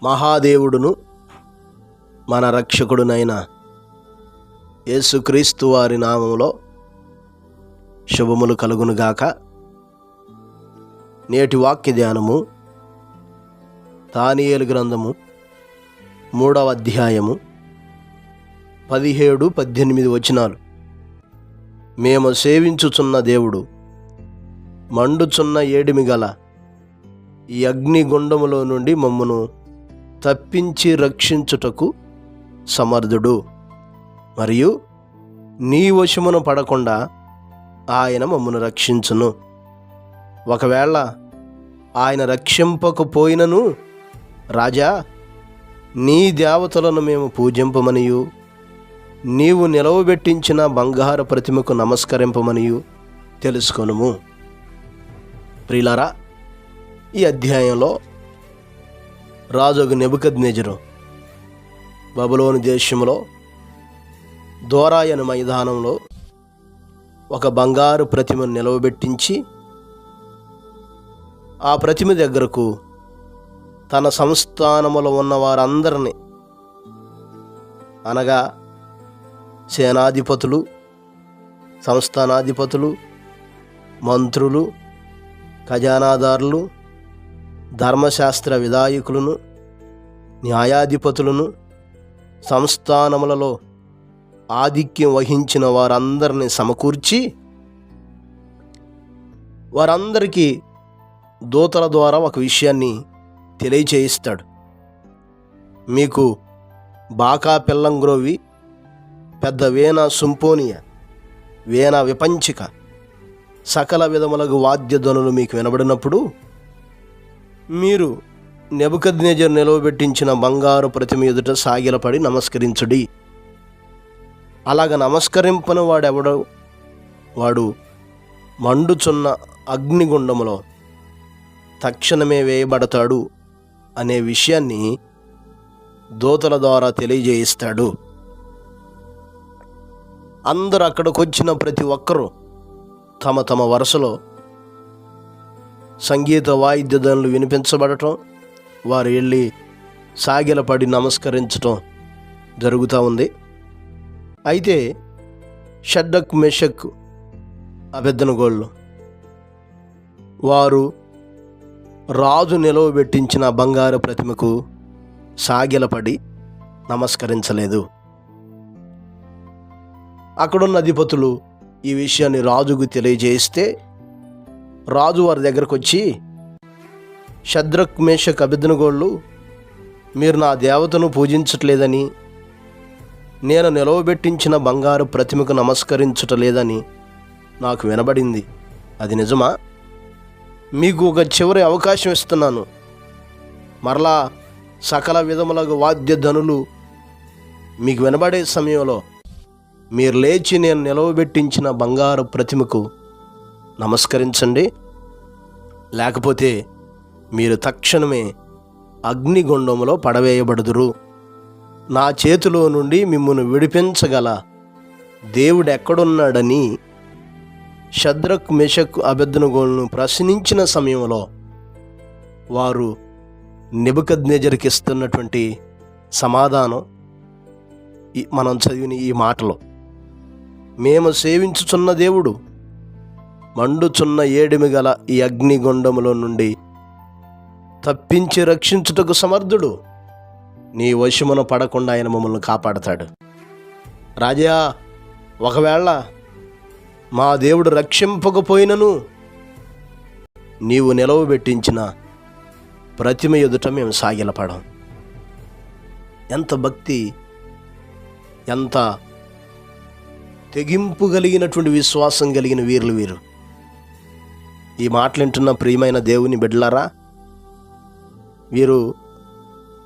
మహాదేవుడును మన రక్షకుడునైన యేసుక్రీస్తు వారి నామములో శుభములు కలుగునుగాక. నేటి వాక్య ధ్యానము దానియేలు గ్రంథము 3వ అధ్యాయము 17-18 వచనాలు. మేము సేవించుచున్న దేవుడు మండుచున్న ఏడిమి గల ఈ అగ్నిగుండములో నుండి మమ్మను తప్పించి రక్షించుటకు సమర్థుడు, మరియు నీ వశమున పడకుండా ఆయన మమ్మను రక్షించును. ఒకవేళ ఆయన రక్షింపకపోయినను, రాజా, నీ దేవతలను మేము పూజింపమనియు నీవు నిలవబెట్టించిన బంగారు ప్రతిమకు నమస్కరింపమనియు తెలుసుకొనుము. ప్రియులారా, ఈ అధ్యాయంలో రాజు నెబుకద్నెజరు బబులోను దేశంలో దోరాయను మైదానంలో ఒక బంగారు ప్రతిమను నిలవబెట్టించి ఆ ప్రతిమ దగ్గరకు తన సంస్థానములో ఉన్న వారందరినీ, అనగా సేనాధిపతులు, సంస్థానాధిపతులు, మంత్రులు, ఖజానాదారులు, ధర్మశాస్త్ర విధాయకులను, న్యాయాధిపతులను, సంస్థానములలో ఆధిక్యం వహించిన వారందరినీ సమకూర్చి వారందరికీ దూతల ద్వారా ఒక విషయాన్ని తెలియచేయిస్తాడు. మీకు బాకా పిల్లంగ్రోవి, పెద్ద వీణ సుంపోనియ, వీణ విపంచిక, సకల విధములకు వాద్యధ్వనులు మీకు వినబడినప్పుడు మీరు నెబుకద్నెజరు నిలవబెట్టించిన బంగారు ప్రతిమ ఎదుట సాగిలపడి నమస్కరించుడి. అలాగ నమస్కరింపని వాడెవడో వాడు మండుచున్న అగ్నిగుండములో తక్షణమే వేయబడతాడు అనే విషయాన్ని దూతల ద్వారా తెలియజేయిస్తాడు. అందరూ అక్కడికి వచ్చిన ప్రతి ఒక్కరూ తమ తమ వరుసలో సంగీత వాయిద్యధ్వనులు వినిపించబడటం, వారు వెళ్ళి సాగిలపడి నమస్కరించటం జరుగుతూ ఉంది. అయితే షడ్రక్, మెషక్, అబేద్నెగోలు వారు రాజు నిలవబెట్టించిన బంగారు ప్రతిమకు సాగిలపడి నమస్కరించలేదు. అక్కడున్న అధిపతులు ఈ విషయాన్ని రాజుకు తెలియజేస్తే రాజు వారి దగ్గరకు వచ్చి, షద్రక్, మేషక్, అబేద్నెగోలు, మీరు నా దేవతను పూజించట్లేదని, నేను నిలవబెట్టించిన బంగారు ప్రతిమకు నమస్కరించటలేదని నాకు వినబడింది. అది నిజమా? మీకు ఒక చివరి అవకాశం ఇస్తున్నాను. మరలా సకల విధములకు వాద్యధ్వనులు మీకు వినబడే సమయంలో మీరు లేచి నేను నిలవబెట్టించిన బంగారు ప్రతిమకు నమస్కరించండి, లేకపోతే మీరు తక్షణమే అగ్నిగుండములో పడవేయబడుదురు. నా చేతిలో నుండి మిమ్మును విడిపించగల దేవుడు ఎక్కడున్నాడని షద్రక్, మెషక్, అబేద్నెగోలను ప్రశ్నించిన సమయంలో వారు నెబుకద్నెజరుకి ఇస్తున్నటువంటి సమాధానం మనం చదివిన ఈ మాటలో, మేము సేవించుచున్న దేవుడు మండుచున్న ఏడిమి గల ఈ అగ్నిగుండములో నుండి తప్పించి రక్షించుటకు సమర్థుడు, నీ వశమున పడకుండా ఆయన మమ్మల్ని కాపాడతాడు. రాజా, ఒకవేళ మా దేవుడు రక్షింపకపోయినను నీవు నిలవబెట్టించిన ప్రతిమ ఎదుట మేము సాగిలపడం. ఎంత భక్తి, ఎంత తెగింపు కలిగినటువంటి విశ్వాసం కలిగిన వీరులు వీరు. ఈ మాటలింటున్న ప్రియమైన దేవుని బిడ్డలారా, వీరు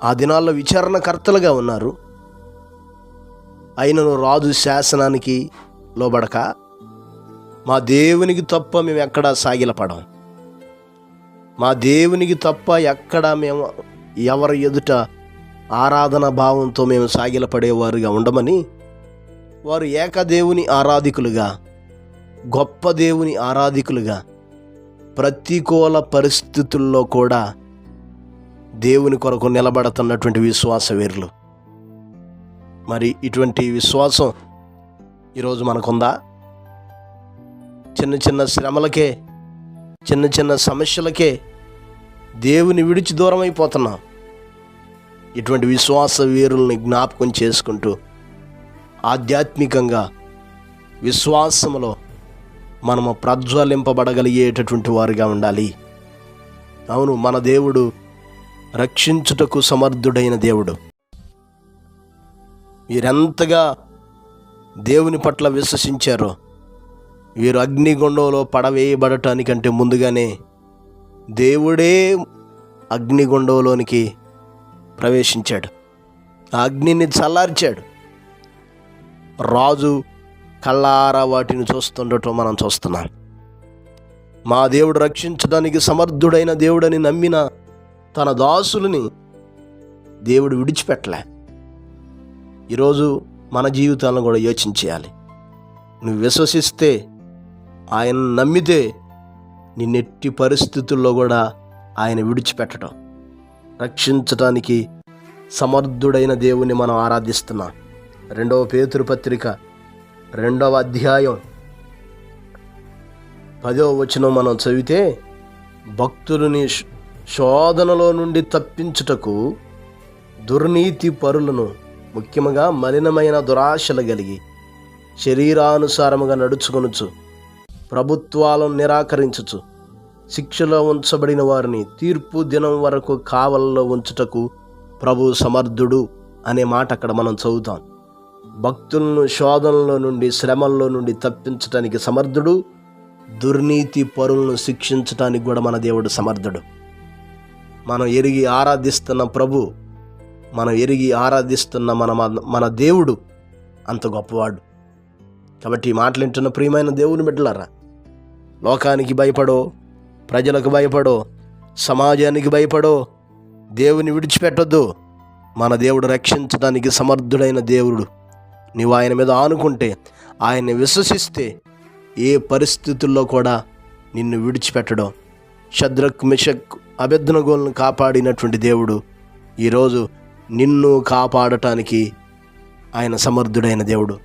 ఆ దినాల్లో విచారణకర్తలుగా ఉన్నారు. అయినను రాజు శాసనానికి లోబడక మా దేవునికి తప్ప మేము ఎక్కడా సాగిలపడం, మా దేవునికి తప్ప ఎక్కడా మేము ఎవరి ఎదుట ఆరాధన భావంతో మేము సాగిలపడేవారుగా ఉండమని వారు ఏకదేవుని ఆరాధికులుగా, గొప్ప దేవుని ఆరాధికులుగా ప్రతికూల పరిస్థితుల్లో కూడా దేవుని కొరకు నిలబడుతున్నటువంటి విశ్వాస వీరులు. మరి ఇటువంటి విశ్వాసం ఈరోజు మనకుందా? చిన్న చిన్న శ్రమలకే, చిన్న చిన్న సమస్యలకే దేవుని విడిచి దూరం అయిపోతున్నాం. ఇటువంటి విశ్వాస వీరుల్ని జ్ఞాపకం చేసుకుంటూ ఆధ్యాత్మికంగా విశ్వాసములో మనము ప్రజ్వలింపబడగలిగేటటువంటి వారుగా ఉండాలి. అవును, మన దేవుడు రక్షించుటకు సమర్థుడైన దేవుడు. వీరెంతగా దేవుని పట్ల విశ్వసించారో, వీరు అగ్నిగుండంలో పడవేయబడటానికంటే ముందుగానే దేవుడే అగ్నిగుండంలోనికి ప్రవేశించాడు. ఆ అగ్నిని చల్లార్చాడు. రాజు కళ్ళారా వాటిని చూస్తుండటం మనం చూస్తున్నాం. మా దేవుడు రక్షించడానికి సమర్థుడైన దేవుడని నమ్మిన తన దాసులని దేవుడు విడిచిపెట్టలే. ఈరోజు మన జీవితాలను కూడా యోచించేయాలి. నువ్వు విశ్వసిస్తే, ఆయన నమ్మితే, నిన్నెట్టి పరిస్థితుల్లో కూడా ఆయన విడిచిపెట్టడం. రక్షించడానికి సమర్థుడైన దేవుని మనం ఆరాధిస్తున్నాం. 2వ పేతురు పత్రిక 2వ అధ్యాయం 10వ వచనం మనం చదివితే, భక్తులని శోధనలో నుండి తప్పించుటకు దుర్నీతి పరులను, ముఖ్యంగా మలినమైన దురాశలు కలిగి శరీరానుసారముగా నడుచుకొనుచు, ప్రభుత్వాలను నిరాకరించుచు, శిక్షలో ఉంచబడిన వారిని తీర్పు దినం వరకు కావలలో ఉంచుటకు ప్రభు సమర్థుడు అనే మాట అక్కడ మనం చదువుతాం. భక్తులను శోధనలో నుండి, శ్రమల్లో నుండి తప్పించటానికి సమర్థుడు, దుర్నీతి పరులను శిక్షించటానికి కూడా మన దేవుడు సమర్థుడు. మనం ఎరిగి ఆరాధిస్తున్న ప్రభు, మనం ఎరిగి ఆరాధిస్తున్న మన దేవుడు అంత గొప్పవాడు. కాబట్టి ఈ మాటలు వింటున్న ప్రియమైన దేవుని బిడ్డలారా, లోకానికి భయపడో, ప్రజలకు భయపడో, సమాజానికి భయపడో దేవుని విడిచిపెట్టొద్దు. మన దేవుడు రక్షించడానికి సమర్థుడైన దేవుడు. నీవు ఆయన మీద ఆనుకుంటే, ఆయన్ని విశ్వసిస్తే ఏ పరిస్థితుల్లో కూడా నిన్ను విడిచిపెట్టడం. షద్రక్, మెషక్, అబేద్నెగోలను కాపాడినటువంటి దేవుడు ఈరోజు నిన్ను కాపాడటానికి ఆయన సమర్థుడైన దేవుడు.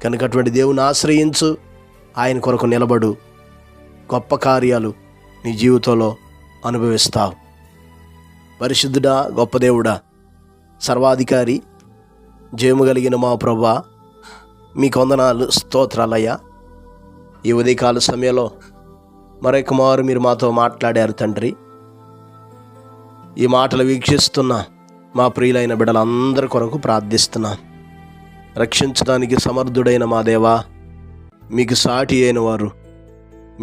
కనుక అటువంటి దేవుని ఆశ్రయించు, ఆయన కొరకు నిలబడు. గొప్ప కార్యాలు నీ జీవితంలో అనుభవిస్తావు. పరిశుద్ధుడా, గొప్ప దేవుడా, సర్వాధికారి, జయము కలిగిన మా ప్రభువా, మీకు వందనాలు, స్తోత్రాలయ్యా. ఈ ఉదయకాల సమయంలో మరొక మారు మీరు మాతో మాట్లాడారు తండ్రి. ఈ మాటలు వీక్షిస్తున్న మా ప్రియులైన బిడ్డలందరి కొరకు ప్రార్థిస్తున్నాం. రక్షించడానికి సమర్థుడైన మా దేవా, మీకు సాటి అయిన వారు,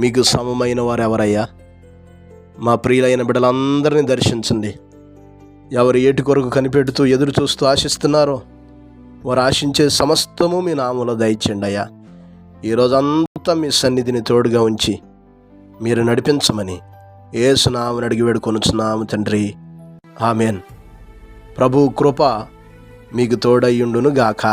మీకు సమమైన వారు ఎవరయ్యా? మా ప్రియులైన బిడ్డలందరినీ దర్శించండి. ఎవరు ఏటి కొరకు కనిపెడుతూ ఎదురు చూస్తూ ఆశిస్తున్నారో వారు ఆశించే సమస్తము మీ నామములో దయచేయండి అయ్యా. ఈరోజంతా మీ సన్నిధిని తోడుగా ఉంచి మీరు నడిపించమని యేసు నామమున అడిగి వేడుకొనుచున్నాము తండ్రి, ఆమేన్. ప్రభు కృప మీకు తోడయ్యుండును గాక.